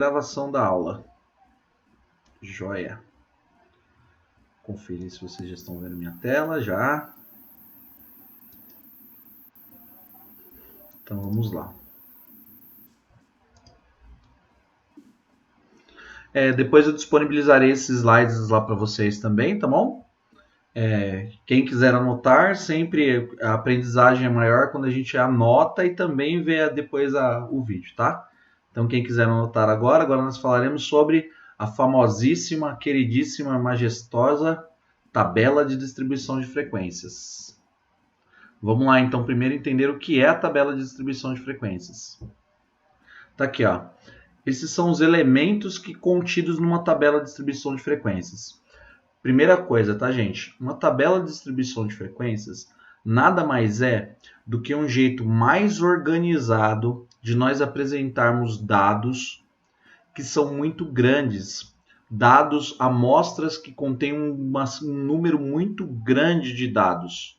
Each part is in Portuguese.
Gravação da aula. Joia. Conferir se vocês já estão vendo minha tela, já. Então vamos lá. Depois eu disponibilizarei esses slides lá para vocês também, tá bom? Quem quiser anotar, sempre a aprendizagem é maior quando a gente anota e também vê depois o vídeo, tá? Então quem quiser anotar agora nós falaremos sobre a famosíssima, queridíssima, majestosa tabela de distribuição de frequências. Vamos lá, então, primeiro entender o que é a tabela de distribuição de frequências. Tá aqui, ó. Esses são os elementos contidos numa tabela de distribuição de frequências. Primeira coisa, tá, gente? Uma tabela de distribuição de frequências nada mais é do que um jeito mais organizado de nós apresentarmos dados que são muito grandes, dados, amostras que contêm um número muito grande de dados.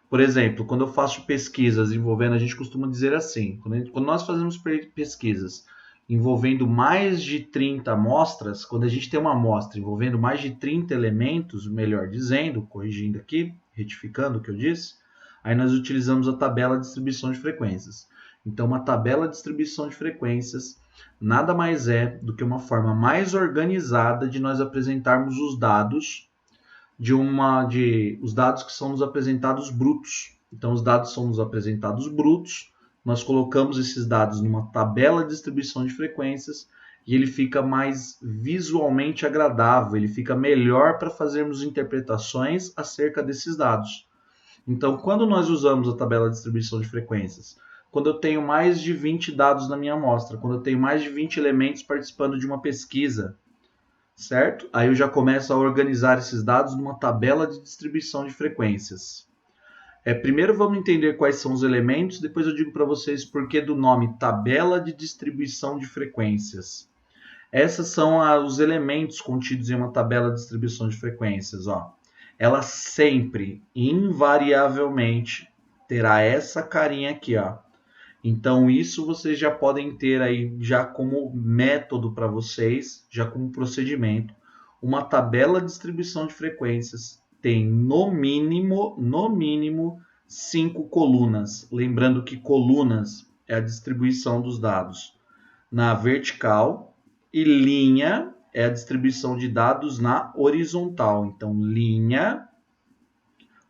Por exemplo, quando eu faço pesquisas envolvendo, a gente costuma dizer assim, quando nós fazemos pesquisas envolvendo mais de 30 amostras, quando a gente tem uma amostra envolvendo mais de 30 elementos, melhor dizendo, corrigindo aqui, retificando o que eu disse, aí nós utilizamos a tabela de distribuição de frequências. Então, uma tabela de distribuição de frequências nada mais é do que uma forma mais organizada de nós apresentarmos os dados os dados que são nos apresentados brutos. Então, os dados são nos apresentados brutos, nós colocamos esses dados numa tabela de distribuição de frequências e ele fica mais visualmente agradável, ele fica melhor para fazermos interpretações acerca desses dados. Então, quando nós usamos a tabela de distribuição de frequências, quando eu tenho mais de 20 dados na minha amostra, quando eu tenho mais de 20 elementos participando de uma pesquisa, certo? Aí eu já começo a organizar esses dados numa tabela de distribuição de frequências. Primeiro vamos entender quais são os elementos, depois eu digo para vocês por que do nome tabela de distribuição de frequências. Esses são os elementos contidos em uma tabela de distribuição de frequências. Ó. Ela sempre, invariavelmente, terá essa carinha aqui, ó. Então, isso vocês já podem ter aí já como método para vocês, já como procedimento. Uma tabela de distribuição de frequências tem no mínimo 5 colunas. Lembrando que colunas é a distribuição dos dados na vertical e linha é a distribuição de dados na horizontal. Então, linha,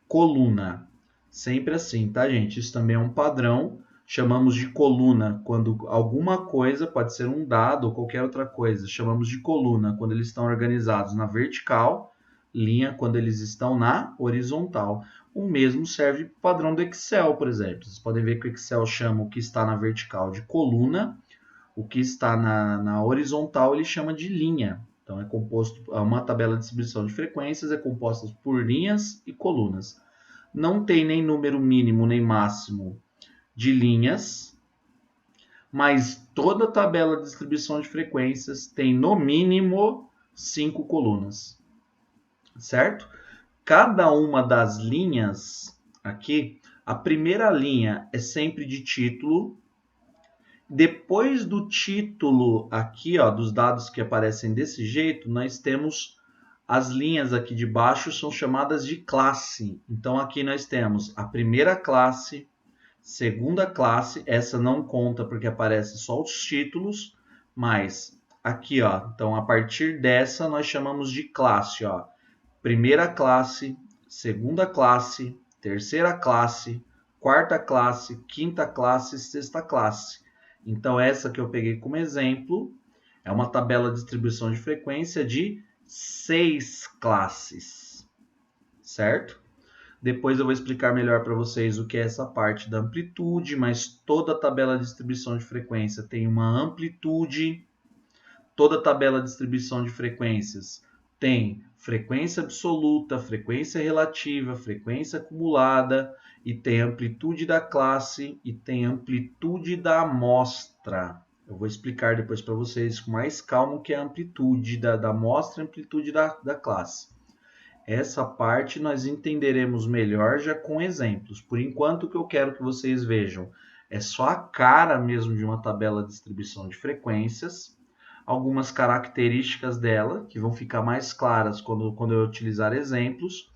coluna. Sempre assim, tá, gente? Isso também é um padrão. Chamamos de coluna quando alguma coisa, pode ser um dado ou qualquer outra coisa, chamamos de coluna quando eles estão organizados na vertical, linha quando eles estão na horizontal. O mesmo serve para o padrão do Excel, por exemplo. Vocês podem ver que o Excel chama o que está na vertical de coluna, o que está na horizontal ele chama de linha. Então, uma tabela de distribuição de frequências é composta por linhas e colunas. Não tem nem número mínimo nem máximo de linhas, mas toda tabela de distribuição de frequências tem no mínimo 5 colunas, certo? Cada uma das linhas aqui, a primeira linha é sempre de título. Depois do título aqui, ó, dos dados que aparecem desse jeito, nós temos as linhas aqui de baixo, são chamadas de classe. Então aqui nós temos a primeira classe, segunda classe, essa não conta porque aparece só os títulos, mas aqui, ó, então a partir dessa nós chamamos de classe, ó. Primeira classe, segunda classe, terceira classe, quarta classe, quinta classe, sexta classe. Então essa que eu peguei como exemplo é uma tabela de distribuição de frequência de 6 classes, certo? Depois eu vou explicar melhor para vocês o que é essa parte da amplitude, mas toda tabela de distribuição de frequência tem uma amplitude. Toda tabela de distribuição de frequências tem frequência absoluta, frequência relativa, frequência acumulada, e tem amplitude da classe e tem amplitude da amostra. Eu vou explicar depois para vocês com mais calma o que é a amplitude da amostra e a amplitude da classe. Essa parte nós entenderemos melhor já com exemplos. Por enquanto, o que eu quero que vocês vejam é só a cara mesmo de uma tabela de distribuição de frequências. algumas características dela, que vão ficar mais claras quando eu utilizar exemplos.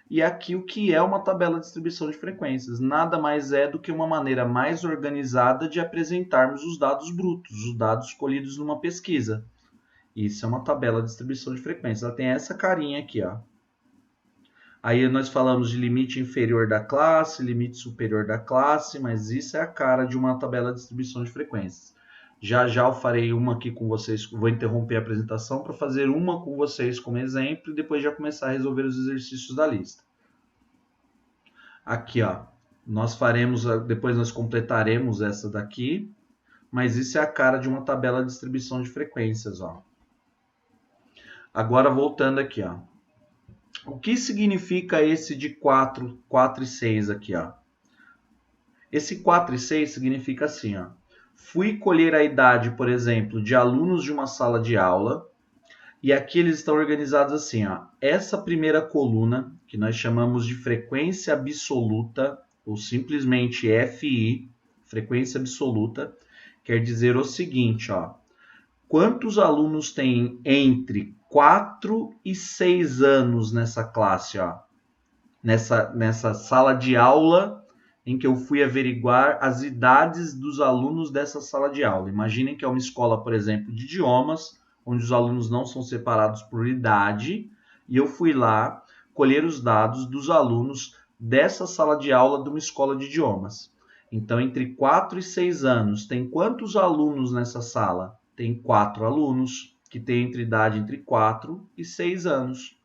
E aqui o que é uma tabela de distribuição de frequências? Nada mais é do que uma maneira mais organizada de apresentarmos os dados brutos, os dados escolhidos numa pesquisa. Isso é uma tabela de distribuição de frequências. Ela tem essa carinha aqui, ó. Aí nós falamos de limite inferior da classe, limite superior da classe, mas isso é a cara de uma tabela de distribuição de frequências. Já já eu farei uma aqui com vocês, vou interromper a apresentação para fazer uma com vocês como exemplo e depois já começar a resolver os exercícios da lista. Aqui, ó, nós faremos, depois nós completaremos essa daqui, mas isso é a cara de uma tabela de distribuição de frequências, ó. Agora voltando aqui, ó. O que significa esse de 4 e 6 aqui, ó? Esse 4 e 6 significa assim, ó. Fui colher a idade, por exemplo, de alunos de uma sala de aula, e aqui eles estão organizados assim, ó. Essa primeira coluna, que nós chamamos de frequência absoluta, ou simplesmente FI, frequência absoluta, quer dizer o seguinte, ó. Quantos alunos tem entre 4 e 6 anos nessa classe, ó? Nessa sala de aula em que eu fui averiguar as idades dos alunos dessa sala de aula. Imaginem que é uma escola, por exemplo, de idiomas, onde os alunos não são separados por idade, e eu fui lá colher os dados dos alunos dessa sala de aula de uma escola de idiomas. Então, entre 4 e 6 anos, tem quantos alunos nessa sala? Tem 4 alunos, que têm idade entre 4 e 6 anos.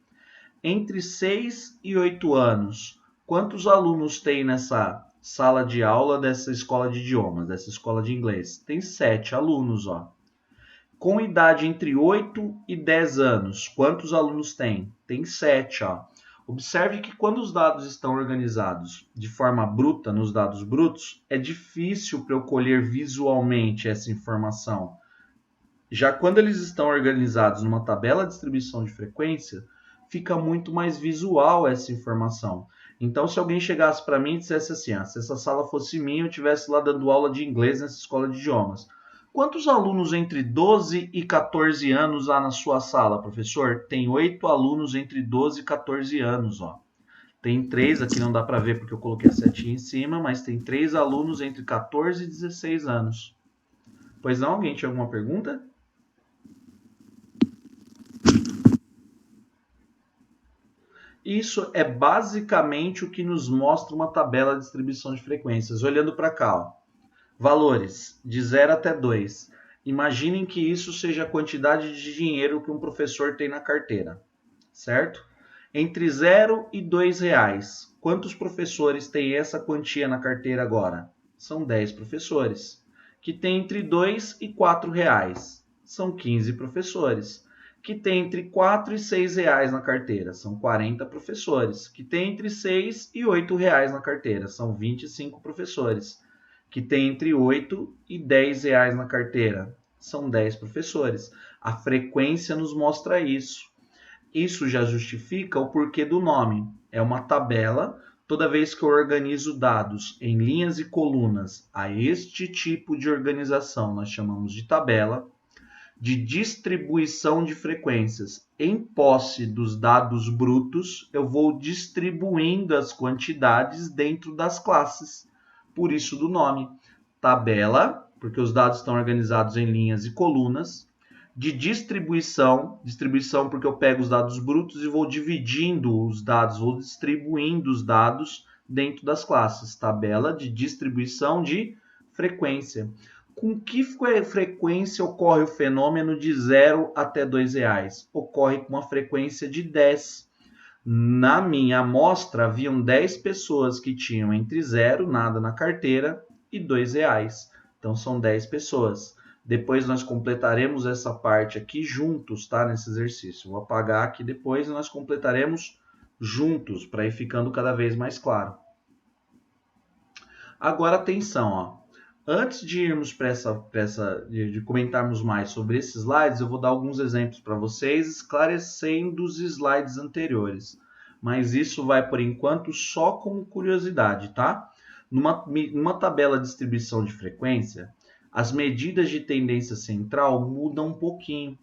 Entre 6 e 8 anos, quantos alunos tem nessa sala de aula dessa escola de idiomas, dessa escola de inglês? Tem 7 alunos, ó. Com idade entre 8 e 10 anos, quantos alunos tem? Tem 7, ó. Observe que quando os dados estão organizados de forma bruta, nos dados brutos, é difícil para eu colher visualmente essa informação. Já quando eles estão organizados numa tabela de distribuição de frequência, fica muito mais visual essa informação. Então, se alguém chegasse para mim e dissesse assim, se essa sala fosse minha, eu estivesse lá dando aula de inglês nessa escola de idiomas. Quantos alunos entre 12 e 14 anos há na sua sala, professor? Tem 8 alunos entre 12 e 14 anos, ó. Tem 3, aqui não dá para ver porque eu coloquei a setinha em cima, mas tem 3 alunos entre 14 e 16 anos. Pois não, alguém tinha alguma pergunta? Isso é basicamente o que nos mostra uma tabela de distribuição de frequências. Olhando para cá, ó. Valores de 0 até 2. Imaginem que isso seja a quantidade de dinheiro que um professor tem na carteira, certo? Entre 0 e 2 reais. Quantos professores têm essa quantia na carteira agora? São 10 professores. Que tem entre 2 e 4 reais. São 15 professores. Que tem entre 4 e 6 reais na carteira. São 40 professores. Que tem entre 6 e 8 reais na carteira. São 25 professores. Que tem entre 8 e 10 reais na carteira. São 10 professores. A frequência nos mostra isso. Isso já justifica o porquê do nome. É uma tabela. Toda vez que eu organizo dados em linhas e colunas a este tipo de organização, nós chamamos de tabela de distribuição de frequências. Em posse dos dados brutos, eu vou distribuindo as quantidades dentro das classes. Por isso do nome. Tabela, porque os dados estão organizados em linhas e colunas. De distribuição porque eu pego os dados brutos e vou dividindo os dados, vou distribuindo os dados dentro das classes. Tabela de distribuição de frequência. Com que frequência ocorre o fenômeno de 0 até 2 reais? Ocorre com uma frequência de 10. Na minha amostra, haviam 10 pessoas que tinham entre 0, nada na carteira, e 2 reais. Então, são 10 pessoas. Depois nós completaremos essa parte aqui juntos, tá? Nesse exercício. Vou apagar aqui depois e nós completaremos juntos, para ir ficando cada vez mais claro. Agora, atenção, ó. Antes de irmos de comentarmos mais sobre esses slides, eu vou dar alguns exemplos para vocês, esclarecendo os slides anteriores. Mas isso vai, por enquanto, só como curiosidade, tá? Numa tabela de distribuição de frequência, as medidas de tendência central mudam um pouquinho.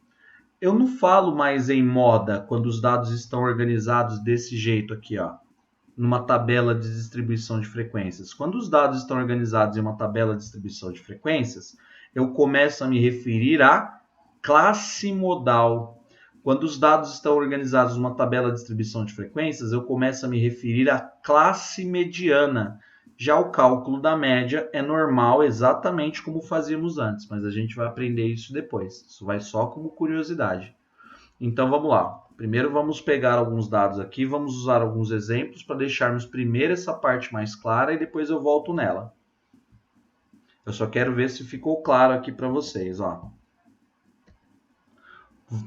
Eu não falo mais em moda quando os dados estão organizados desse jeito aqui, ó, numa tabela de distribuição de frequências. Quando os dados estão organizados em uma tabela de distribuição de frequências, eu começo a me referir à classe modal. Quando os dados estão organizados numa tabela de distribuição de frequências, eu começo a me referir à classe mediana. Já o cálculo da média é normal, exatamente como fazíamos antes, mas a gente vai aprender isso depois. Isso vai só como curiosidade. Então vamos lá. Primeiro vamos pegar alguns dados aqui, vamos usar alguns exemplos para deixarmos primeiro essa parte mais clara e depois eu volto nela. Eu só quero ver se ficou claro aqui para vocês, ó.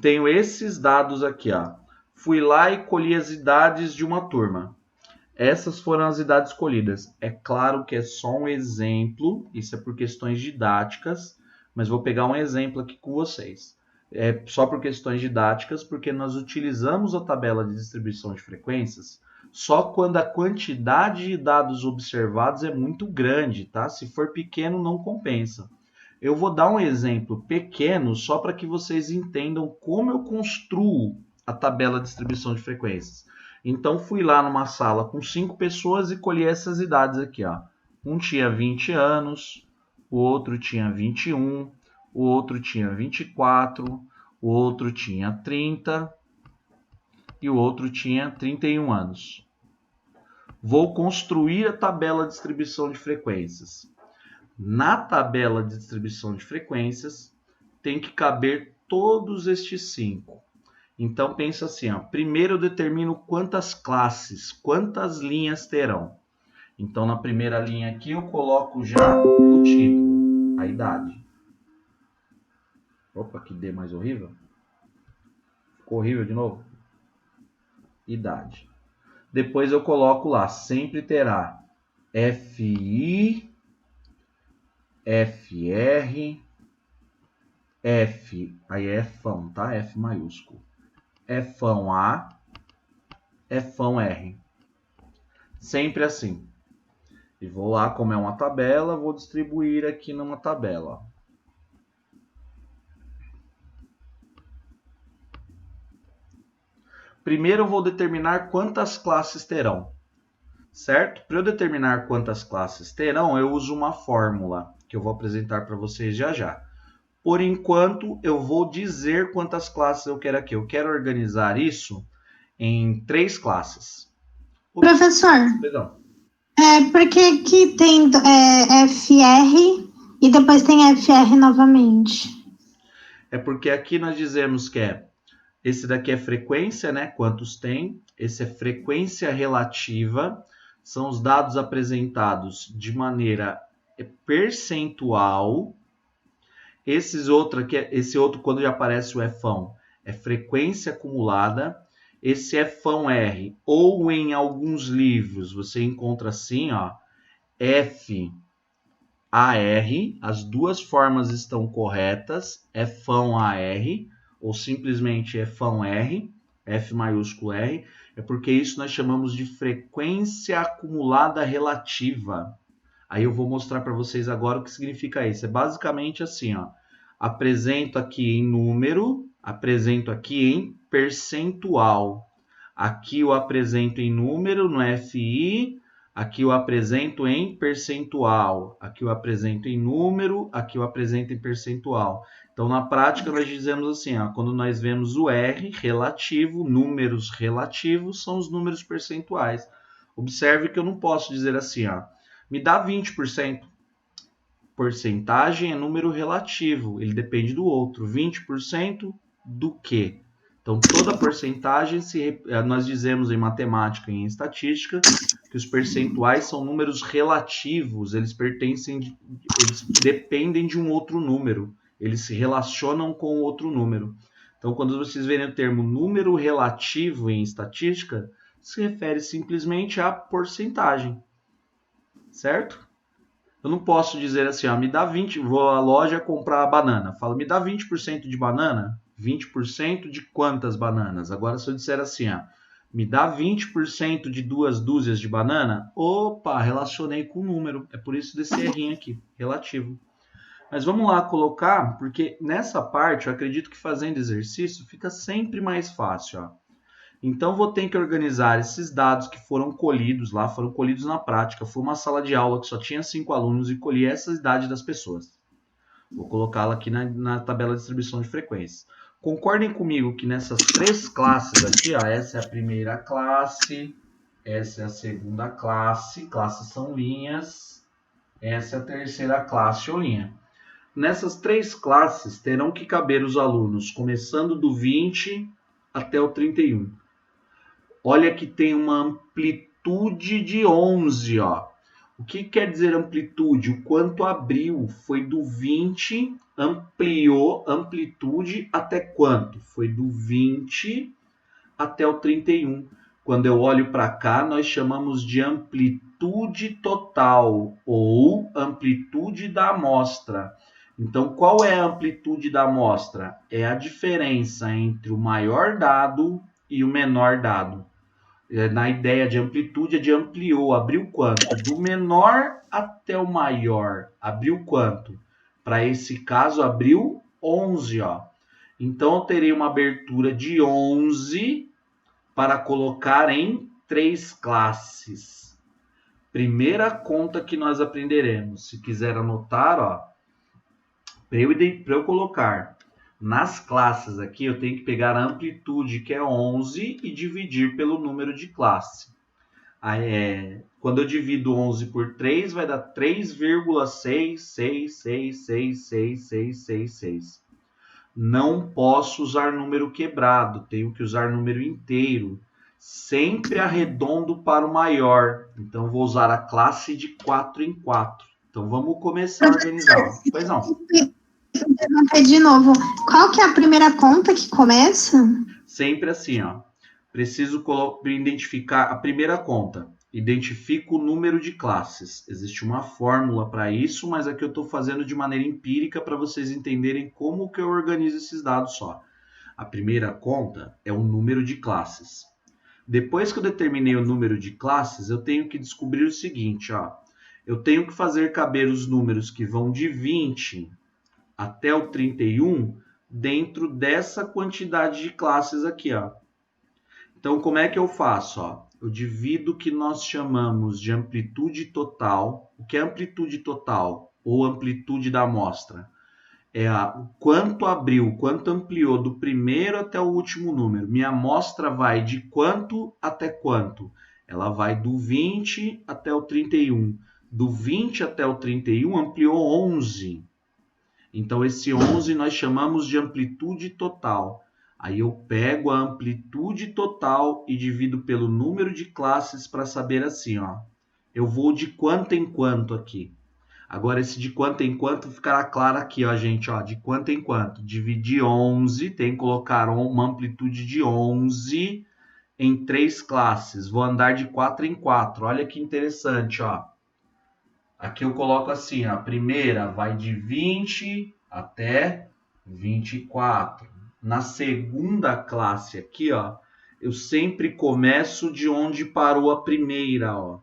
Tenho esses dados aqui, ó. Fui lá e colhi as idades de uma turma. Essas foram as idades escolhidas. É claro que é só um exemplo, isso é por questões didáticas, mas vou pegar um exemplo aqui com vocês. É só por questões didáticas, porque nós utilizamos a tabela de distribuição de frequências só quando a quantidade de dados observados é muito grande, tá? Se for pequeno, não compensa. Eu vou dar um exemplo pequeno só para que vocês entendam como eu construo a tabela de distribuição de frequências. Então, fui lá numa sala com 5 pessoas e colhi essas idades aqui, ó. Um tinha 20 anos, o outro tinha 21, o outro tinha 24, o outro tinha 30 e o outro tinha 31 anos. Vou construir a tabela de distribuição de frequências. Na tabela de distribuição de frequências, tem que caber todos estes 5. Então, pensa assim, ó. Primeiro eu determino quantas classes, quantas linhas terão. Então, na primeira linha aqui, eu coloco já o título, a idade. Opa, que D mais horrível. Ficou horrível de novo? Idade. Depois eu coloco lá, sempre terá FI, FR, F, aí é Fão, tá? F maiúsculo. Fão A, Fão R. Sempre assim. E vou lá, como é uma tabela, vou distribuir aqui numa tabela. Primeiro eu vou determinar quantas classes terão, certo? Para eu determinar quantas classes terão, eu uso uma fórmula que eu vou apresentar para vocês já já. Por enquanto, eu vou dizer quantas classes eu quero aqui. Eu quero organizar isso em 3 classes. Professor, Perdão. por que que tem FR e depois tem FR novamente? É porque aqui nós dizemos que esse daqui é frequência, né? Quantos tem? Esse é frequência relativa. São os dados apresentados de maneira percentual. Esse outro, quando já aparece o Fão, é frequência acumulada. Esse Fão R, ou em alguns livros, você encontra assim, ó, FAR, as duas formas estão corretas, Fão AR, ou simplesmente Fão R, F maiúsculo R, é porque isso nós chamamos de frequência acumulada relativa. Aí eu vou mostrar para vocês agora o que significa isso. É basicamente assim, ó. Apresento aqui em número, apresento aqui em percentual. Aqui eu apresento em número no FI, aqui eu apresento em percentual. Aqui eu apresento em número, aqui eu apresento em percentual. Então, na prática, nós dizemos assim, ó, quando nós vemos o R relativo, números relativos, são os números percentuais. Observe que eu não posso dizer assim, ó, me dá 20%. Porcentagem é número relativo, ele depende do outro. 20% do quê? Então, toda porcentagem, nós dizemos em matemática e em estatística, que os percentuais são números relativos, eles dependem de um outro número, eles se relacionam com outro número. Então, quando vocês verem o termo número relativo em estatística, se refere simplesmente à porcentagem. Certo? Eu não posso dizer assim, ó, me dá 20, vou à loja comprar banana. Falo, me dá 20% de banana? 20% de quantas bananas? Agora, se eu disser assim, ó, me dá 20% de 2 dúzias de banana? Opa, relacionei com o número. É por isso desse errinho aqui, relativo. Mas vamos lá colocar, porque nessa parte eu acredito que fazendo exercício fica sempre mais fácil, ó. Então vou ter que organizar esses dados que foram colhidos lá, foram colhidos na prática. Foi uma sala de aula que só tinha 5 alunos e colhi essa idade das pessoas. Vou colocá-la aqui na tabela de distribuição de frequências. Concordem comigo que nessas 3 classes aqui, ó, essa é a primeira classe, essa é a segunda classe, classes são linhas, essa é a terceira classe ou linha. Nessas 3 classes terão que caber os alunos começando do 20 até o 31. Olha que tem uma amplitude de 11, ó. O que quer dizer amplitude? O quanto abriu? Foi do 20, ampliou amplitude até quanto? Foi do 20 até o 31. Quando eu olho para cá, nós chamamos de amplitude total ou amplitude da amostra. Então, qual é a amplitude da amostra? É a diferença entre o maior dado e o menor dado. Na ideia de amplitude, é de ampliou, abriu quanto? Do menor até o maior, abriu quanto? Para esse caso, abriu 11, ó. Então, eu terei uma abertura de 11 para colocar em 3 classes. Primeira conta que nós aprenderemos. Se quiser anotar, ó, para eu colocar nas classes aqui, eu tenho que pegar a amplitude, que é 11, e dividir pelo número de classe. Quando eu divido 11 por 3, vai dar 3,666666666. Não posso usar número quebrado, tenho que usar número inteiro. Sempre arredondo para o maior. Então, vou usar a classe de 4 em 4. Então, vamos começar a organizar. Pois não. De novo, qual que é a primeira conta que começa? Sempre assim, ó. Preciso identificar a primeira conta. Identifico o número de classes. Existe uma fórmula para isso, mas aqui eu estou fazendo de maneira empírica para vocês entenderem como que eu organizo esses dados só. A primeira conta é o número de classes. Depois que eu determinei o número de classes, eu tenho que descobrir o seguinte, ó. Eu tenho que fazer caber os números que vão de 20 até o 31 dentro dessa quantidade de classes aqui, ó. Então, como é que eu faço? Ó? Eu divido o que nós chamamos de amplitude total. O que é amplitude total ou amplitude da amostra? É o quanto abriu, quanto ampliou do primeiro até o último número. Minha amostra vai de quanto até quanto? Ela vai do 20 até o 31. Do 20 até o 31 ampliou 11. Então, esse 11 nós chamamos de amplitude total. Aí eu pego a amplitude total e divido pelo número de classes para saber assim, ó. Eu vou de quanto em quanto aqui. Agora, esse de quanto em quanto ficará claro aqui, ó, gente, ó, de quanto em quanto. Dividir 11, tem que colocar uma amplitude de 11 em 3 classes. Vou andar de 4 em 4. Olha que interessante, ó. Aqui eu coloco assim, ó, a primeira vai de 20 até 24. Na segunda classe aqui, ó, eu sempre começo de onde parou a primeira, ó.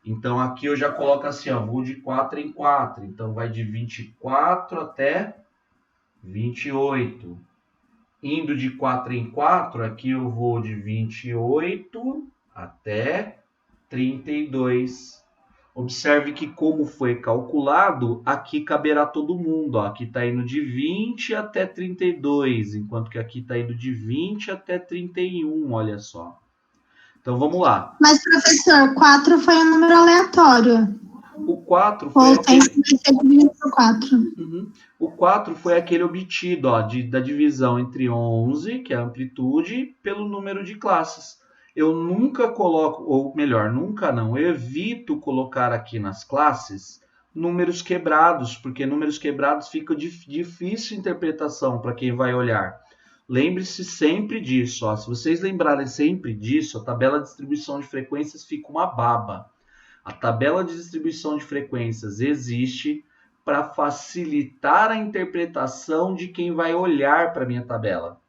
Então, aqui eu já coloco assim, ó, vou de 4 em 4. Então, vai de 24 até 28. Indo de 4 em 4, aqui eu vou de 28 até 32. Observe que como foi calculado, aqui caberá todo mundo. Ó. Aqui está indo de 20 até 32, enquanto que aqui está indo de 20 até 31, olha só. Então, vamos lá. Mas, professor, 4 foi um número aleatório. O 4 foi O 4 foi aquele obtido, ó, da divisão entre 11, que é a amplitude, pelo número de classes. Eu nunca coloco, ou melhor, nunca não, eu evito colocar aqui nas classes números quebrados, porque números quebrados fica difícil interpretação para quem vai olhar. Lembre-se sempre disso, ó. Se vocês lembrarem sempre disso, a tabela de distribuição de frequências fica uma baba. A tabela de distribuição de frequências existe para facilitar a interpretação de quem vai olhar para a minha tabela.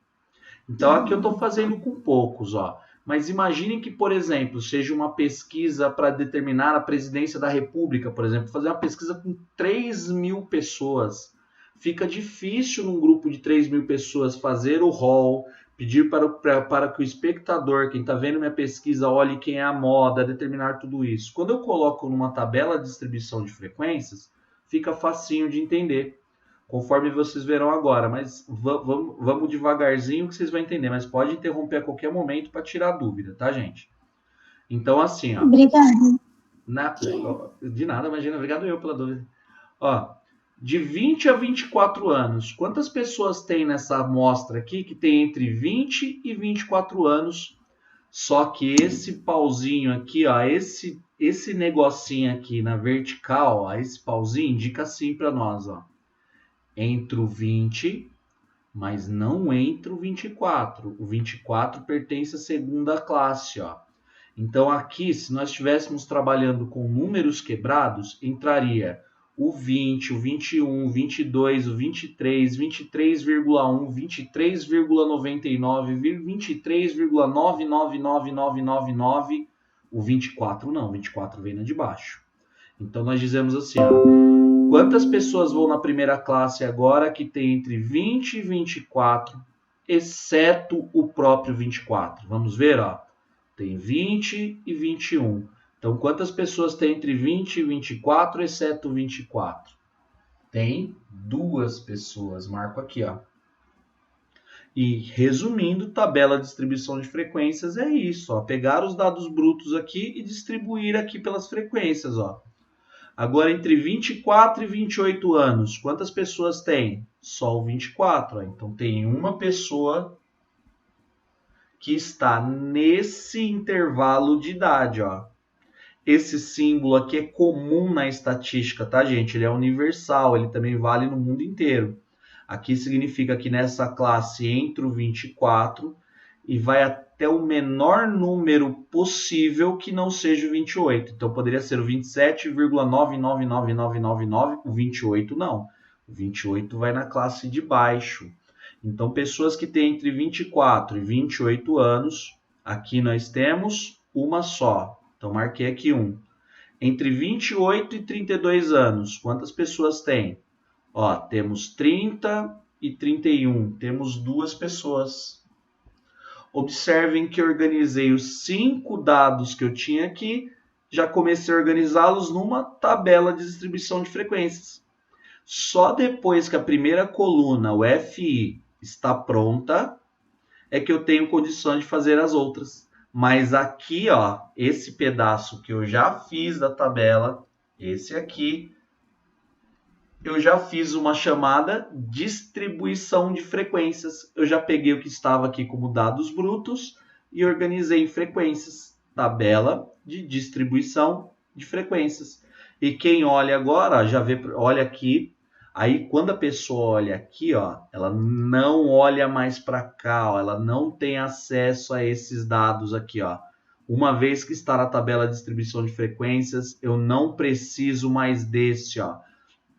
Então, aqui eu estou fazendo com poucos, ó. Mas imaginem que, por exemplo, seja uma pesquisa para determinar a presidência da República, por exemplo, fazer uma pesquisa com 3.000 pessoas. Fica difícil num grupo de 3.000 pessoas fazer o rol, pedir para que o espectador, quem está vendo minha pesquisa, olhe quem é a moda, determinar tudo isso. Quando eu coloco numa tabela de distribuição de frequências, fica facinho de entender, conforme vocês verão agora. Mas vamos devagarzinho que vocês vão entender. Mas pode interromper a qualquer momento para tirar dúvida, tá, gente? Então, assim, ó. Obrigada. De nada, imagina. Obrigado eu pela dúvida. Ó, de 20 a 24 anos, quantas pessoas tem nessa amostra aqui que tem entre 20 e 24 anos? Só que esse pauzinho aqui, ó, esse negocinho aqui na vertical, ó, esse pauzinho indica assim para nós, ó. Entre o 20, mas não entre o 24. O 24 pertence à segunda classe, ó. Então aqui, se nós estivéssemos trabalhando com números quebrados, entraria o 20, o 21, o 22, o 23, 23,1, 23,99, 23,999999. O 24 não, o 24 vem na de baixo. Então nós dizemos assim, ó, quantas pessoas vão na primeira classe agora que tem entre 20 e 24, exceto o próprio 24? Vamos ver, ó. Tem 20 e 21. Então, quantas pessoas tem entre 20 e 24, exceto 24? Tem 2 pessoas. Marco aqui, ó. E, resumindo, tabela de distribuição de frequências é isso, ó. Pegar os dados brutos aqui e distribuir aqui pelas frequências, ó. Agora, entre 24 e 28 anos, quantas pessoas tem? Só o 24. Ó. Então, tem uma pessoa que está nesse intervalo de idade, ó. Esse símbolo aqui é comum na estatística, tá, gente? Ele é universal, ele também vale no mundo inteiro. Aqui significa que nessa classe entre o 24 e vai até o menor número possível que não seja o 28. Então poderia ser o 27,999999, o 28 não. O 28 vai na classe de baixo. Então, pessoas que têm entre 24 e 28 anos, aqui nós temos uma só. Então, marquei aqui um. Entre 28 e 32 anos, quantas pessoas tem? Ó, temos 30 e 31. Temos 2 pessoas. Observem que eu organizei os 5 dados que eu tinha aqui, já comecei a organizá-los numa tabela de distribuição de frequências. Só depois que a primeira coluna, o FI, está pronta, é que eu tenho condições de fazer as outras. Mas aqui, ó, esse pedaço que eu já fiz da tabela, esse aqui, eu já fiz uma chamada distribuição de frequências. Eu já peguei o que estava aqui como dados brutos e organizei em frequências. Tabela de distribuição de frequências. E quem olha agora, já vê, olha aqui. Aí, quando a pessoa olha aqui, ó, ela não olha mais para cá, ó, ela não tem acesso a esses dados aqui, ó. Uma vez que está na tabela de distribuição de frequências, eu não preciso mais desse, ó.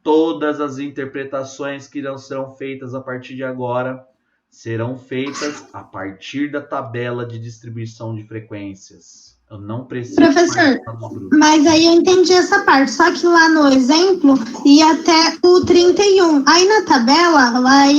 Todas as interpretações que serão feitas a partir de agora serão feitas a partir da tabela de distribuição de frequências. Eu não preciso Professor, mais dados brutos. mas aí eu entendi essa parte, só que lá no exemplo ia até o 31. Aí na tabela, aí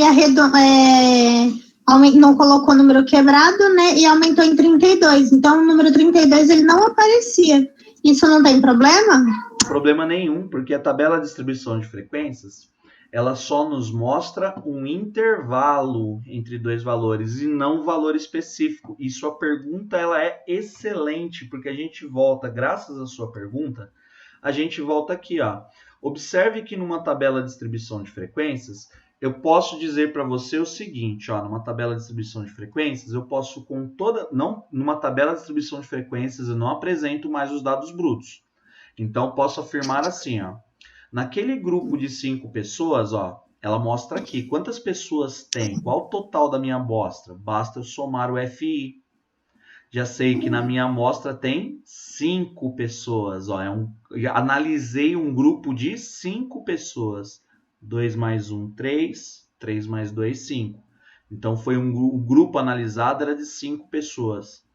não colocou o número quebrado, né? E aumentou em 32. Então o número 32 ele não aparecia. Isso não tem problema? Problema nenhum, porque a tabela de distribuição de frequências ela só nos mostra um intervalo entre 2 valores e não um valor específico. E sua pergunta ela é excelente, porque a gente volta, graças à sua pergunta, a gente volta aqui, ó. Observe que numa tabela de distribuição de frequências, eu posso dizer para você o seguinte, ó, numa tabela de distribuição de frequências, eu posso numa tabela de distribuição de frequências eu não apresento mais os dados brutos. Então posso afirmar assim, ó. Naquele grupo de 5 pessoas, ó, ela mostra aqui quantas pessoas tem, qual o total da minha amostra. Basta eu somar o FI. Já sei que na minha amostra tem 5 pessoas. Ó, analisei um grupo de 5 pessoas. 2 mais 1, 3. 3 mais 2, 5. Então, o grupo analisado era de 5 pessoas.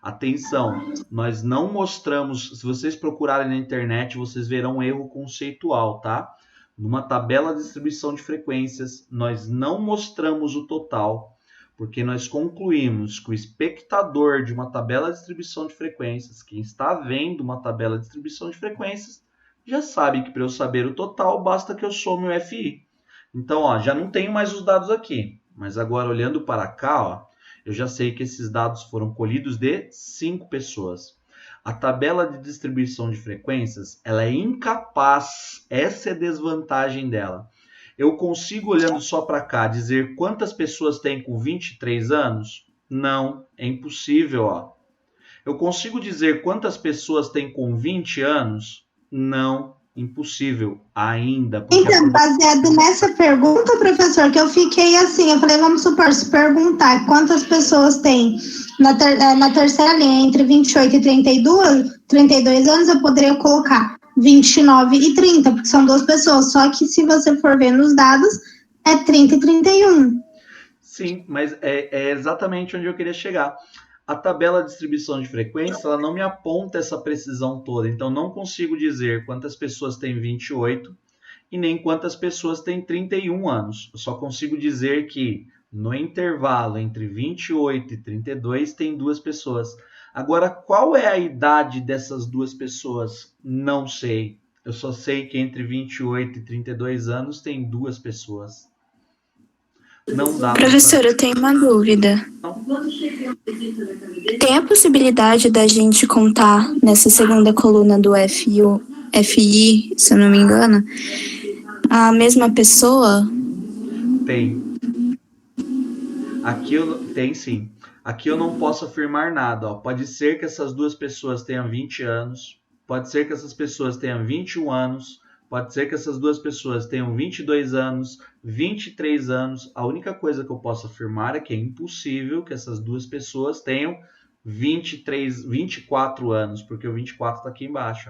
Atenção, nós não mostramos, se vocês procurarem na internet, vocês verão um erro conceitual, tá? Numa tabela de distribuição de frequências, nós não mostramos o total, porque nós concluímos que o espectador de uma tabela de distribuição de frequências, quem está vendo uma tabela de distribuição de frequências, já sabe que para eu saber o total, basta que eu some o FI. Então, ó, já não tenho mais os dados aqui, mas agora olhando para cá, ó, eu já sei que esses dados foram colhidos de 5 pessoas. A tabela de distribuição de frequências, ela é incapaz, essa é a desvantagem dela. Eu consigo, olhando só para cá, dizer quantas pessoas tem com 23 anos? Não, é impossível, ó. Eu consigo dizer quantas pessoas tem com 20 anos? Não, impossível ainda. Então, baseado nessa pergunta, professor, que eu fiquei assim, eu falei, vamos supor, se perguntar quantas pessoas tem na terceira linha, entre 28 e 32 anos, eu poderia colocar 29 e 30, porque são 2 pessoas, só que se você for ver nos dados, é 30 e 31. Sim, mas é exatamente onde eu queria chegar. A tabela de distribuição de frequência, ela não me aponta essa precisão toda, então não consigo dizer quantas pessoas têm 28 e nem quantas pessoas têm 31 anos. Eu só consigo dizer que no intervalo entre 28 e 32 tem 2 pessoas. Agora, qual é a idade dessas 2 pessoas? Não sei. Eu só sei que entre 28 e 32 anos tem 2 pessoas. Não dá. Professor, eu tenho uma dúvida. Tem a possibilidade da gente contar nessa segunda coluna do FI, se eu não me engano, a mesma pessoa? Tem. Tem sim. Aqui eu não posso afirmar nada. Ó. Pode ser que essas 2 pessoas tenham 20 anos, pode ser que essas pessoas tenham 21 anos, pode ser que essas 2 pessoas tenham 22 anos, 23 anos. A única coisa que eu posso afirmar é que é impossível que essas 2 pessoas tenham 24 anos, porque o 24 está aqui embaixo.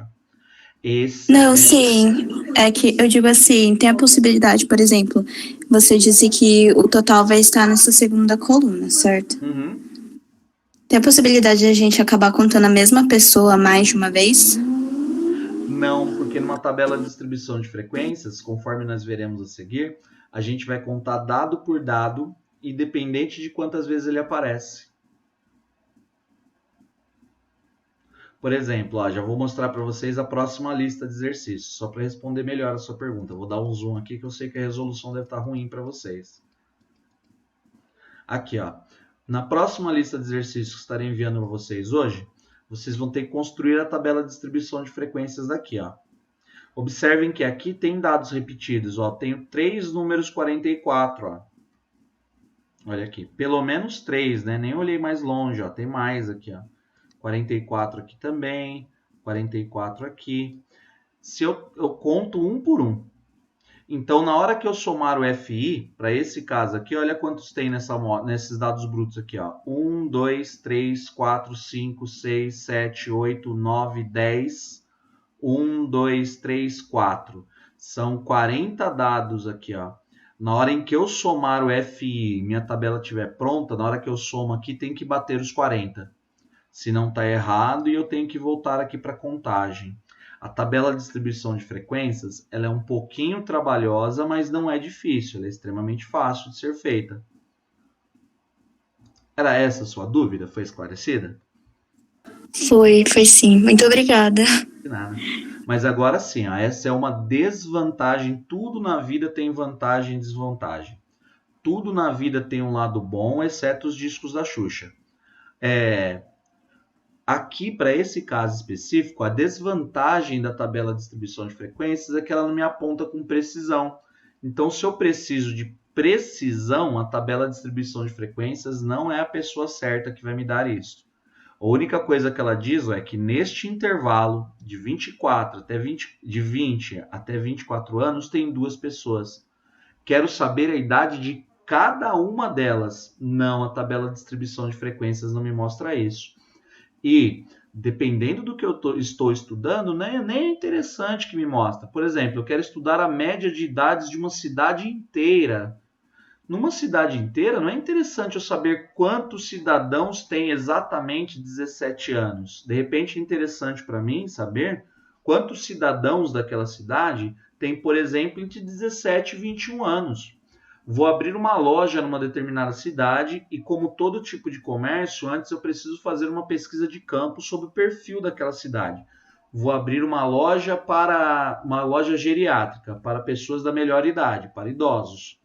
Não, sim. É que eu digo assim, tem a possibilidade, por exemplo, você disse que o total vai estar nessa segunda coluna, certo? Uhum. Tem a possibilidade de a gente acabar contando a mesma pessoa mais de uma vez? Não, porque numa tabela de distribuição de frequências, conforme nós veremos a seguir, a gente vai contar dado por dado, independente de quantas vezes ele aparece. Por exemplo, ó, já vou mostrar para vocês a próxima lista de exercícios, só para responder melhor a sua pergunta. Vou dar um zoom aqui que eu sei que a resolução deve estar ruim para vocês. Aqui, ó. Na próxima lista de exercícios que estarei enviando para vocês hoje, vocês vão ter que construir a tabela de distribuição de frequências daqui, ó. Observem que aqui tem dados repetidos, ó. Tenho 3 números 44, ó. Olha aqui, pelo menos 3, né? Nem olhei mais longe, ó. Tem mais aqui, ó. 44 aqui também, 44 aqui. Se eu conto um por um. Então, na hora que eu somar o FI, para esse caso aqui, olha quantos tem nesses dados brutos aqui, ó. 1, 2, 3, 4, 5, 6, 7, 8, 9, 10. 1, 2, 3, 4. São 40 dados aqui, ó. Na hora em que eu somar o FI, minha tabela estiver pronta, na hora que eu somo aqui, tem que bater os 40. Se não está errado, e eu tenho que voltar aqui para a contagem. A tabela de distribuição de frequências, ela é um pouquinho trabalhosa, mas não é difícil, ela é extremamente fácil de ser feita. Era essa a sua dúvida? Foi esclarecida? Foi sim. Muito obrigada. De nada. Mas agora sim, ó, essa é uma desvantagem. Tudo na vida tem vantagem e desvantagem. Tudo na vida tem um lado bom, exceto os discos da Xuxa. Aqui, para esse caso específico, a desvantagem da tabela de distribuição de frequências é que ela não me aponta com precisão. Então, se eu preciso de precisão, a tabela de distribuição de frequências não é a pessoa certa que vai me dar isso. A única coisa que ela diz é que neste intervalo de 20 até 24 anos tem 2 pessoas. Quero saber a idade de cada uma delas. Não, a tabela de distribuição de frequências não me mostra isso. E, dependendo do que eu estou estudando, nem é interessante que me mostre. Por exemplo, eu quero estudar a média de idades de uma cidade inteira. Numa cidade inteira, não é interessante eu saber quantos cidadãos têm exatamente 17 anos. De repente, é interessante para mim saber quantos cidadãos daquela cidade têm, por exemplo, entre 17 e 21 anos. Vou abrir uma loja numa determinada cidade e, como todo tipo de comércio, antes eu preciso fazer uma pesquisa de campo sobre o perfil daquela cidade. Vou abrir uma loja geriátrica para pessoas da melhor idade, para idosos.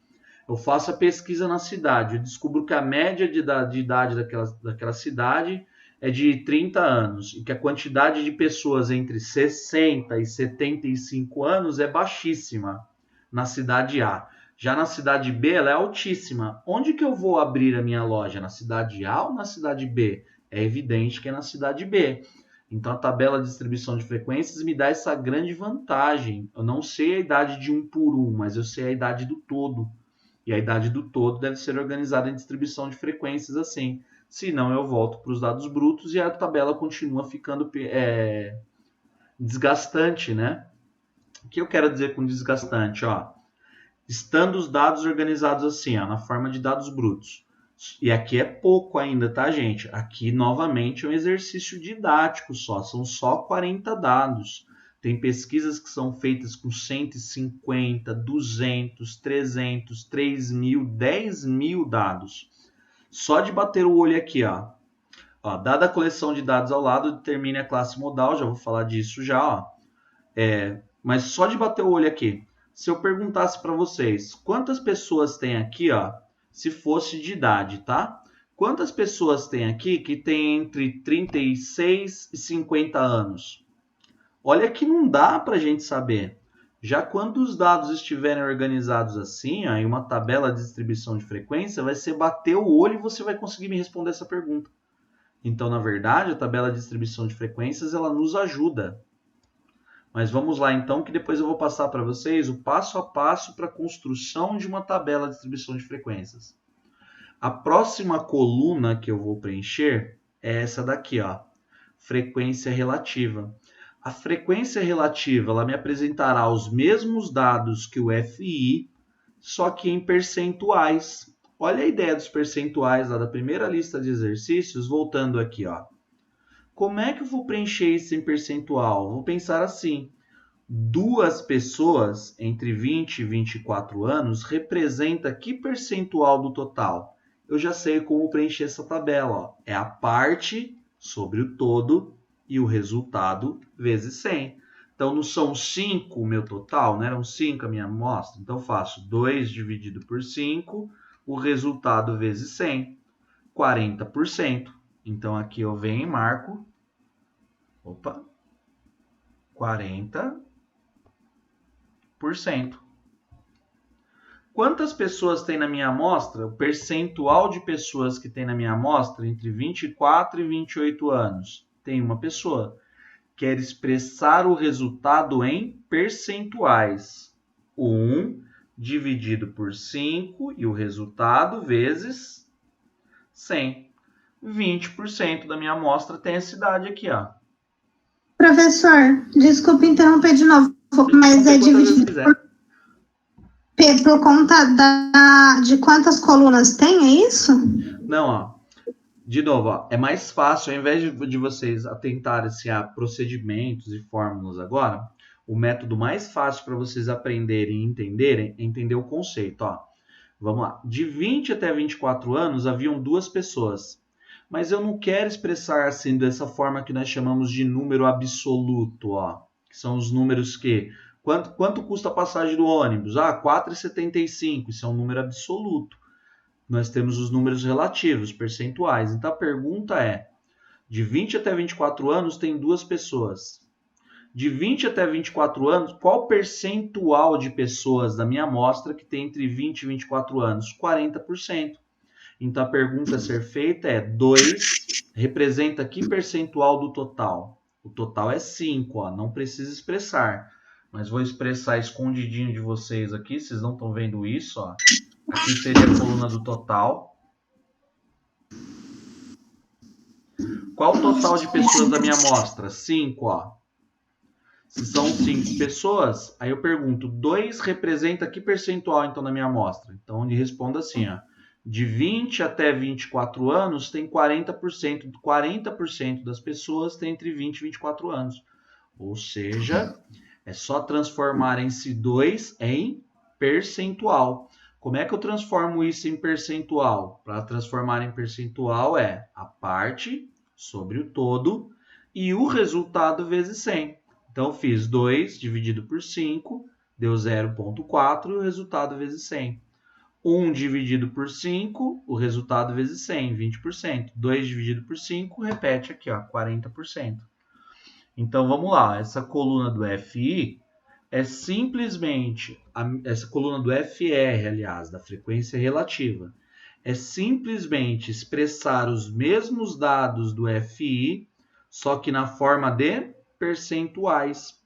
Eu faço a pesquisa na cidade, eu descubro que a média de idade daquela cidade é de 30 anos e que a quantidade de pessoas entre 60 e 75 anos é baixíssima na cidade A. Já na cidade B, ela é altíssima. Onde que eu vou abrir a minha loja? Na cidade A ou na cidade B? É evidente que é na cidade B. Então, a tabela de distribuição de frequências me dá essa grande vantagem. Eu não sei a idade de um por um, mas eu sei a idade do todo. E a idade do todo deve ser organizada em distribuição de frequências assim. Senão eu volto para os dados brutos e a tabela continua ficando desgastante, né? O que eu quero dizer com desgastante? Ó, estando os dados organizados assim, ó, na forma de dados brutos. E aqui é pouco ainda, tá, gente? Aqui, novamente, é um exercício didático só. São só 40 dados. Tem pesquisas que são feitas com 150, 200, 300, 3.000, 10.000 dados. Só de bater o olho aqui, ó. Dada a coleção de dados ao lado, determine a classe modal. Já vou falar disso já, ó. Mas só de bater o olho aqui. Se eu perguntasse para vocês, quantas pessoas tem aqui, ó, se fosse de idade, tá? Quantas pessoas tem aqui que tem entre 36 e 50 anos? Olha que não dá para a gente saber. Já quando os dados estiverem organizados assim, ó, em uma tabela de distribuição de frequência, vai ser bater o olho e você vai conseguir me responder essa pergunta. Então, na verdade, a tabela de distribuição de frequências, ela nos ajuda. Mas vamos lá então, que depois eu vou passar para vocês o passo a passo para a construção de uma tabela de distribuição de frequências. A próxima coluna que eu vou preencher é essa daqui, ó, frequência relativa. A frequência relativa, ela me apresentará os mesmos dados que o FI, só que em percentuais. Olha a ideia dos percentuais lá da primeira lista de exercícios, voltando aqui, ó. Como é que eu vou preencher isso em percentual? Vou pensar assim: duas pessoas entre 20 e 24 anos representa que percentual do total? Eu já sei como preencher essa tabela. Ó. É a parte sobre o todo e o resultado vezes 100. Então, não são 5 o meu total, né? Eram 5 a minha amostra. Então, eu faço 2 dividido por 5, o resultado vezes 100, 40%. Então, aqui eu venho e marco, 40%. Quantas pessoas tem na minha amostra? O percentual de pessoas que tem na minha amostra entre 24 e 28 anos. Tem uma pessoa. Quer expressar o resultado em percentuais. 1 dividido por 5 e o resultado vezes 100. 20% da minha amostra tem essa idade aqui, ó. Professor, desculpe interromper de novo, mas é dividido por conta de quantas colunas tem, é isso? Não, ó. De novo, ó, é mais fácil, ao invés de vocês atentarem-se a procedimentos e fórmulas agora, o método mais fácil para vocês aprenderem e entenderem é entender o conceito. Ó. Vamos lá. De 20 até 24 anos, haviam duas pessoas. Mas eu não quero expressar assim dessa forma que nós chamamos de número absoluto, ó, que são os números que... Quanto custa a passagem do ônibus? Ah, R$ 4,75, isso é um número absoluto. Nós temos os números relativos, percentuais. Então, a pergunta é, de 20 até 24 anos tem duas pessoas. De 20 até 24 anos, qual percentual de pessoas da minha amostra que tem entre 20 e 24 anos? 40%. Então, a pergunta a ser feita é, 2 representa que percentual do total? O total é 5, ó, não precisa expressar. Mas vou expressar escondidinho de vocês aqui, vocês não estão vendo isso, ó. Aqui seria a coluna do total. Qual o total de pessoas da minha amostra? 5, ó. Se são 5 pessoas, aí eu pergunto, 2 representa que percentual, então, na minha amostra? Então, ele responde assim, ó, de 20 até 24 anos, tem 40%. 40% das pessoas têm entre 20 e 24 anos. Ou seja, é só transformar esse 2 em percentual. Como é que eu transformo isso em percentual? Para transformar em percentual é a parte sobre o todo e o resultado vezes 100. Então, fiz 2 dividido por 5, deu 0,4 e o resultado vezes 100. 1 dividido por 5, o resultado vezes 100, 20%. 2 dividido por 5, repete aqui, ó, 40%. Então, vamos lá. Essa coluna do FI é simplesmente, essa coluna do FR, aliás, da frequência relativa, é simplesmente expressar os mesmos dados do FI, só que na forma de percentuais.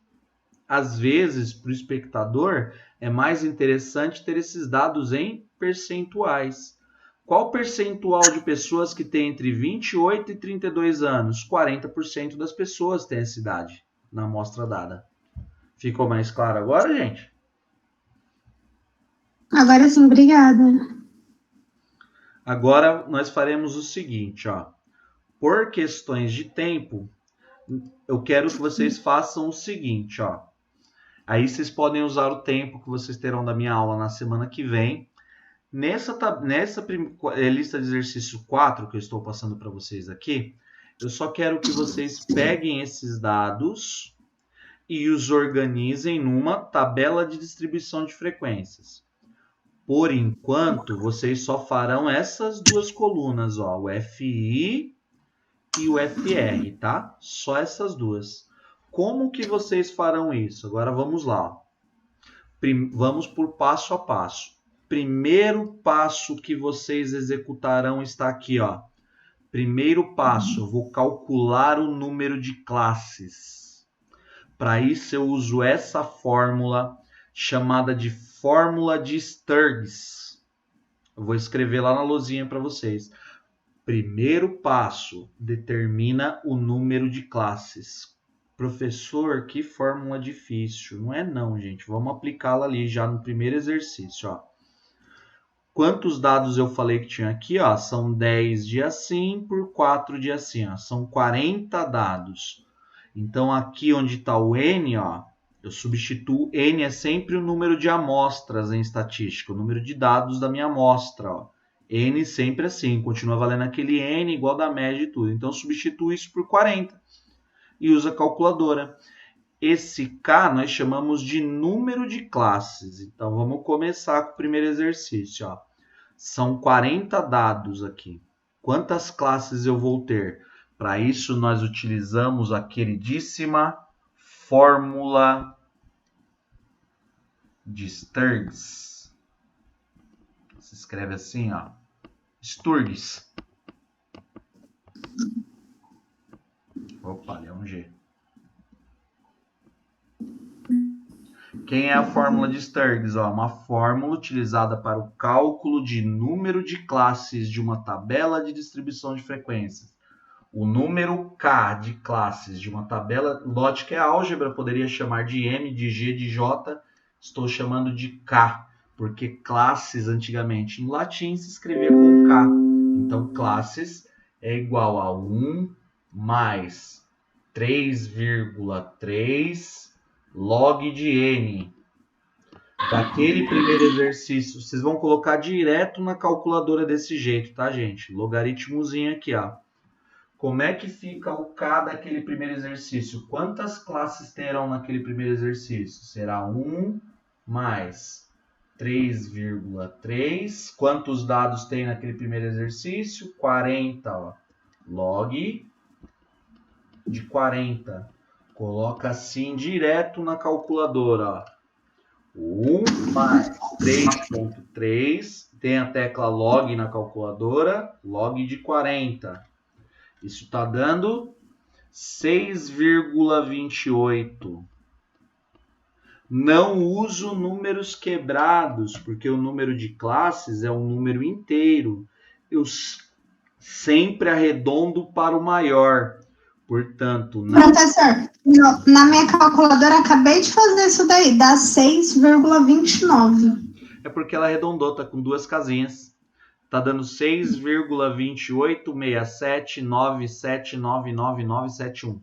Às vezes, para o espectador, é mais interessante ter esses dados em percentuais. Qual percentual de pessoas que tem entre 28 e 32 anos? 40% das pessoas têm essa idade na amostra dada. Ficou mais claro agora, gente? Agora sim, obrigada. Agora nós faremos o seguinte, ó. Por questões de tempo, eu quero que vocês façam o seguinte, ó. Aí vocês podem usar o tempo que vocês terão da minha aula na semana que vem. Nessa lista de exercício 4 que eu estou passando para vocês aqui, eu só quero que vocês peguem esses dados e os organizem numa tabela de distribuição de frequências. Por enquanto, vocês só farão essas duas colunas, ó, o FI e o FR, tá? Só essas duas. Como que vocês farão isso? Agora vamos lá. Vamos por passo a passo. Primeiro passo que vocês executarão está aqui, ó. Primeiro passo, eu vou calcular o número de classes. Para isso eu uso essa fórmula chamada de fórmula de Sturges. Eu vou escrever lá na lousinha para vocês. Primeiro passo, determina o número de classes. Professor, que fórmula difícil. Não é não, gente. Vamos aplicá-la ali já no primeiro exercício, ó. Quantos dados eu falei que tinha aqui, ó? São 10 de assim por 4 de assim, ó. São 40 dados. Então, aqui onde está o N, ó, eu substituo. N é sempre o número de amostras em estatística, o número de dados da minha amostra, ó. N sempre assim, continua valendo aquele N igual da média e tudo. Então, substituo isso por 40 e usa a calculadora. Esse K nós chamamos de número de classes. Então, vamos começar com o primeiro exercício, ó. São 40 dados aqui. Quantas classes eu vou ter? Para isso, nós utilizamos a queridíssima fórmula de Sturges. Se escreve assim, ó. Sturges. Opa, é um G. Quem é a fórmula de Sturges? Ó, uma fórmula utilizada para o cálculo de número de classes de uma tabela de distribuição de frequências. O número K de classes de uma tabela, lote que é álgebra, poderia chamar de M, de G, de J, estou chamando de K, porque classes antigamente no latim se escrevia com K. Então, classes é igual a 1 mais 3,3 log de N. Daquele primeiro exercício, vocês vão colocar direto na calculadora desse jeito, tá, gente? Logaritmozinho aqui, ó. Como é que fica o K daquele primeiro exercício? Quantas classes terão naquele primeiro exercício? Será 1 mais 3,3. Quantos dados tem naquele primeiro exercício? 40, ó. Log de 40. Coloca assim direto na calculadora, ó. 1 mais 3,3. Tem a tecla log na calculadora. Log de 40. Isso está dando 6,28. Não uso números quebrados, porque o número de classes é um número inteiro. Eu sempre arredondo para o maior. Portanto, Professor, na minha calculadora acabei de fazer isso daí, dá 6,29. É porque ela arredondou, tá com 2 casinhas. Tá dando 6,28679799971.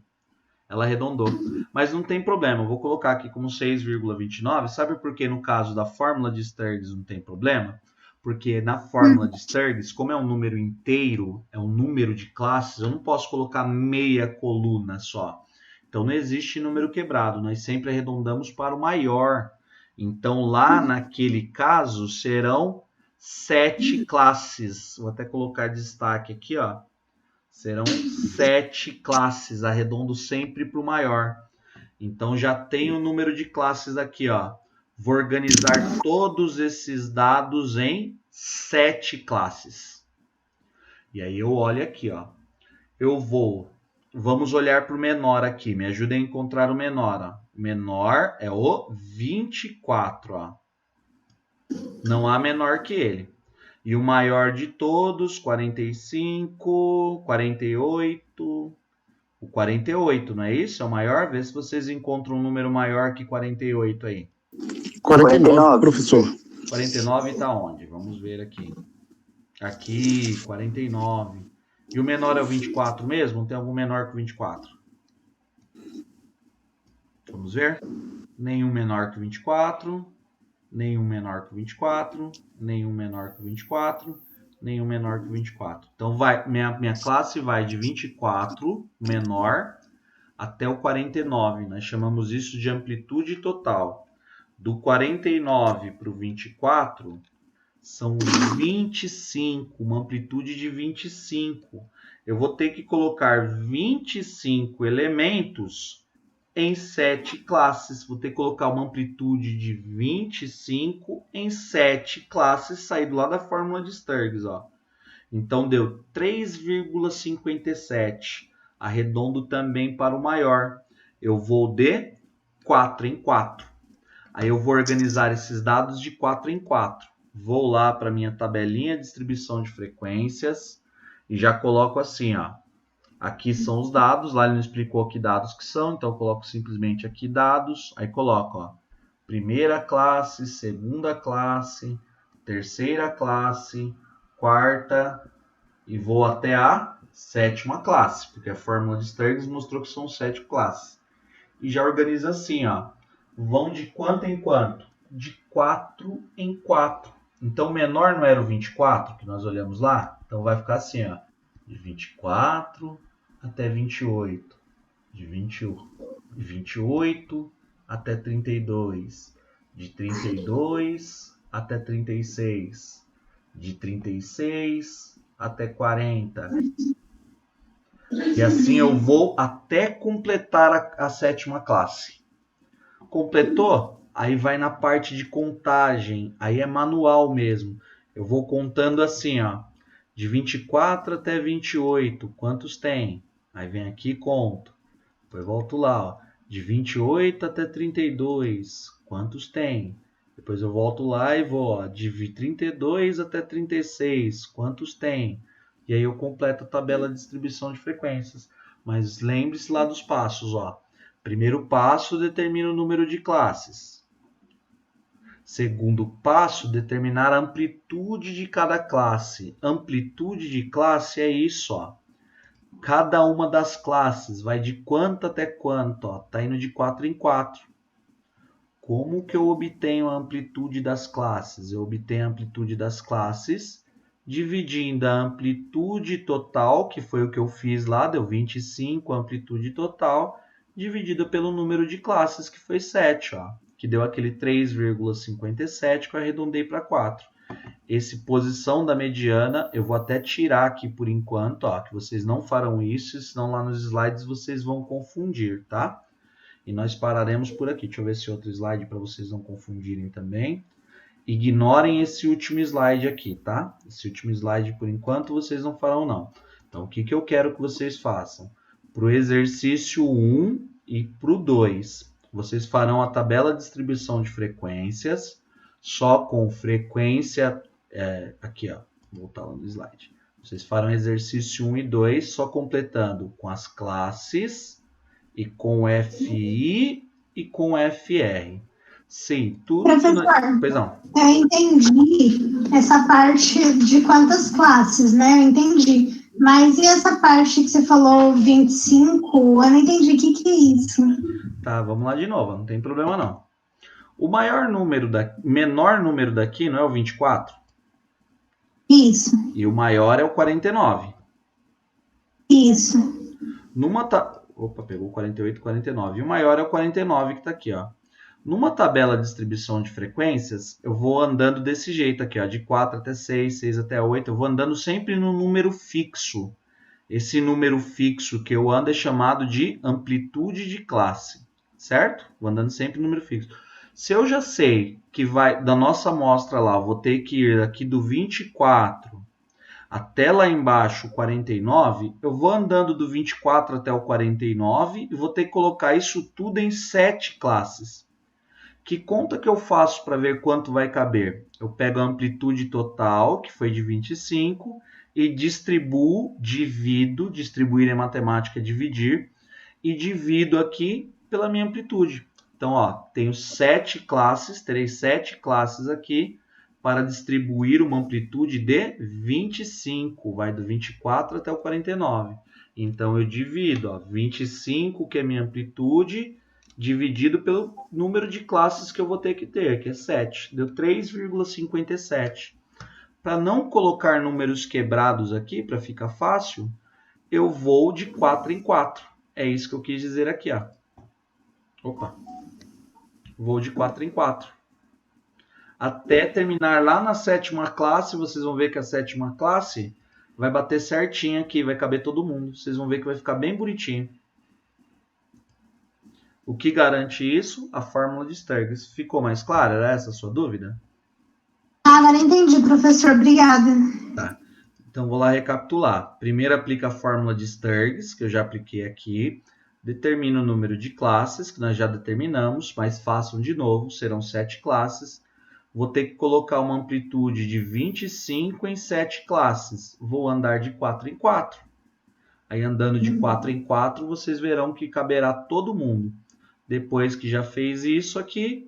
Ela arredondou. Mas não tem problema, eu vou colocar aqui como 6,29. Sabe por que no caso da fórmula de Sturges não tem problema? Porque na fórmula de Sturges, como é um número inteiro, é um número de classes, eu não posso colocar meia coluna só. Então não existe número quebrado, nós sempre arredondamos para o maior. Então lá naquele caso serão 7 classes. Vou até colocar destaque aqui, ó. Serão 7 classes, arredondo sempre para o maior. Então já tem o número de classes aqui, ó. Vou organizar todos esses dados em 7 classes. E aí eu olho aqui, ó. Vamos olhar para o menor aqui. Me ajuda a encontrar o menor, ó. O menor é o 24, ó. Não há menor que ele. E o maior de todos, 45, 48... O 48, não é isso? É o maior? Vê se vocês encontram um número maior que 48 aí. 49, professor. 49 está onde? Vamos ver aqui. Aqui, 49. E o menor é o 24 mesmo? Não tem algum menor que o 24? Vamos ver. Nenhum menor que o 24. Nenhum menor que o 24. Nenhum menor que o 24. Nenhum menor que 24. Então, minha classe vai de 24, menor, até o 49. Nós chamamos isso de amplitude total. Do 49 para o 24, são 25, uma amplitude de 25. Eu vou ter que colocar 25 elementos em 7 classes. Vou ter que colocar uma amplitude de 25 em 7 classes, saído lá da fórmula de Sturges, ó. Então deu 3,57. Arredondo também para o maior. Eu vou de 4 em 4. Aí eu vou organizar esses dados de 4 em 4. Vou lá para minha tabelinha de distribuição de frequências e já coloco assim, ó. Aqui são os dados, lá ele não explicou que dados que são, então eu coloco simplesmente aqui dados, aí coloco, ó, primeira classe, segunda classe, terceira classe, quarta, e vou até a 7ª classe, porque a fórmula de Sturges mostrou que são 7 classes. E já organiza assim, ó, vão de quanto em quanto? De 4 em 4. Então, o menor não era o 24, que nós olhamos lá? Então, vai ficar assim, ó, de 24 até 28, de 28 até 32, de 32 até 36, de 36 até 40. E assim eu vou até completar a 7ª classe. Completou? Aí vai na parte de contagem, aí é manual mesmo. Eu vou contando assim, ó, de 24 até 28, quantos tem? Aí vem aqui e conto. Depois volto lá, ó, de 28 até 32, quantos tem? Depois eu volto lá e vou, ó, de 32 até 36, quantos tem? E aí eu completo a tabela de distribuição de frequências. Mas lembre-se lá dos passos, ó. Primeiro passo, determina o número de classes. Segundo passo, determinar a amplitude de cada classe. Amplitude de classe é isso, ó. Cada uma das classes vai de quanto até quanto, ó. Tá indo de 4 em 4. Como que eu obtenho a amplitude das classes? Eu obtenho a amplitude das classes dividindo a amplitude total, que foi o que eu fiz lá, deu 25, a amplitude total, dividida pelo número de classes, que foi 7, ó. Que deu aquele 3,57 que eu arredondei para 4. Esse posição da mediana, eu vou até tirar aqui por enquanto, ó, que vocês não farão isso, senão lá nos slides vocês vão confundir, tá? E nós pararemos por aqui. Deixa eu ver esse outro slide para vocês não confundirem também. Ignorem esse último slide aqui, tá? Esse último slide, por enquanto, vocês não farão não. Então, o que eu quero que vocês façam? Para o exercício 1 e para o 2, vocês farão a tabela de distribuição de frequências, só com frequência... aqui, ó, vou voltar lá no slide. Vocês farão exercício 1 e 2 só completando com as classes e com o FI e com o FR. Sim, tudo... Professor, Pois não. Eu entendi essa parte de quantas classes, né? Eu entendi. Mas e essa parte que você falou, 25? Eu não entendi. O que é isso? Tá, vamos lá de novo. Não tem problema, não. O menor número daqui não é o 24? Isso. E o maior é o 49. Isso. Opa, pegou 48 e 49. E o maior é o 49 que está aqui, ó. Numa tabela de distribuição de frequências, eu vou andando desse jeito aqui, ó, de 4 até 6, 6 até 8. Eu vou andando sempre no número fixo. Esse número fixo que eu ando é chamado de amplitude de classe, certo? Vou andando sempre no número fixo. Se eu já sei que vai da nossa amostra lá, eu vou ter que ir aqui do 24 até lá embaixo 49, eu vou andando do 24 até o 49 e vou ter que colocar isso tudo em 7 classes. Que conta que eu faço para ver quanto vai caber? Eu pego a amplitude total, que foi de 25, e distribuir em matemática é dividir, e divido aqui pela minha amplitude. Então, ó, tenho 7 classes, terei 7 classes aqui para distribuir uma amplitude de 25, vai do 24 até o 49. Então, eu divido, ó, 25, que é minha amplitude, dividido pelo número de classes que eu vou ter que ter, que é 7. Deu 3,57. Para não colocar números quebrados aqui, para ficar fácil, eu vou de 4 em 4. É isso que eu quis dizer aqui, ó. Opa. Vou de 4 em 4. Até terminar lá na 7ª classe, vocês vão ver que a 7ª classe vai bater certinho aqui, vai caber todo mundo. Vocês vão ver que vai ficar bem bonitinho. O que garante isso? A fórmula de Sturges. Ficou mais clara? Era essa a sua dúvida? Agora entendi, professor. Obrigada. Tá. Então, vou lá recapitular. Primeiro, aplica a fórmula de Sturges, que eu já apliquei aqui. Determina o número de classes, que nós já determinamos, mas façam de novo, serão 7 classes. Vou ter que colocar uma amplitude de 25 em 7 classes. Vou andar de 4 em 4. Aí, andando de 4 em 4, vocês verão que caberá todo mundo. Depois que já fez isso aqui,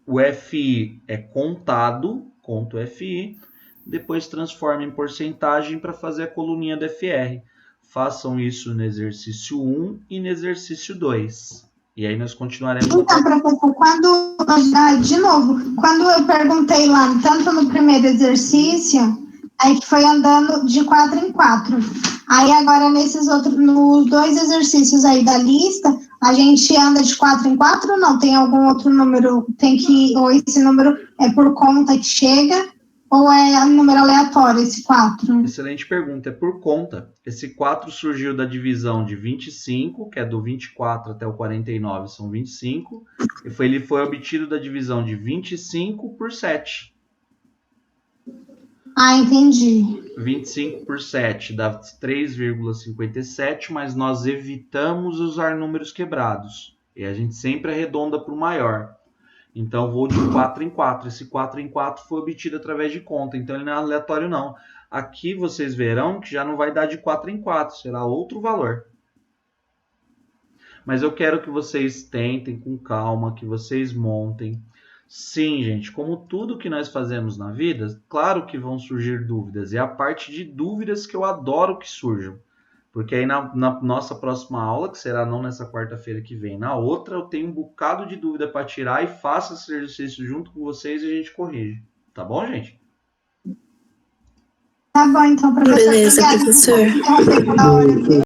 o FI é contado, conto FI, depois transforma em porcentagem para fazer a coluninha do FR. Façam isso no exercício 1 e no exercício 2. E aí nós continuaremos... Então, professor, de novo, quando eu perguntei lá, tanto no primeiro exercício, aí que foi andando de 4 em 4. Aí agora nos 2 exercícios aí da lista, a gente anda de 4 em 4 ou não? Tem algum outro número? Ou esse número é por conta que chega? Ou é um número aleatório, esse 4? Excelente pergunta, é por conta. Esse 4 surgiu da divisão de 25, que é do 24 até o 49, são 25. Ele foi obtido da divisão de 25 por 7. Ah, entendi. 25 por 7 dá 3,57, mas nós evitamos usar números quebrados. E a gente sempre arredonda para o maior. Então, eu vou de 4 em 4. Esse 4 em 4 foi obtido através de conta. Então, ele não é aleatório, não. Aqui, vocês verão que já não vai dar de 4 em 4. Será outro valor. Mas eu quero que vocês tentem com calma, que vocês montem. Sim, gente, como tudo que nós fazemos na vida, claro que vão surgir dúvidas. E a parte de dúvidas que eu adoro que surjam. Porque aí na nossa próxima aula, que será não nessa quarta-feira que vem, na outra eu tenho um bocado de dúvida para tirar e faço esse exercício junto com vocês e a gente corrige. Tá bom, gente? Tá bom, então, professor. Beleza, obrigada. professor.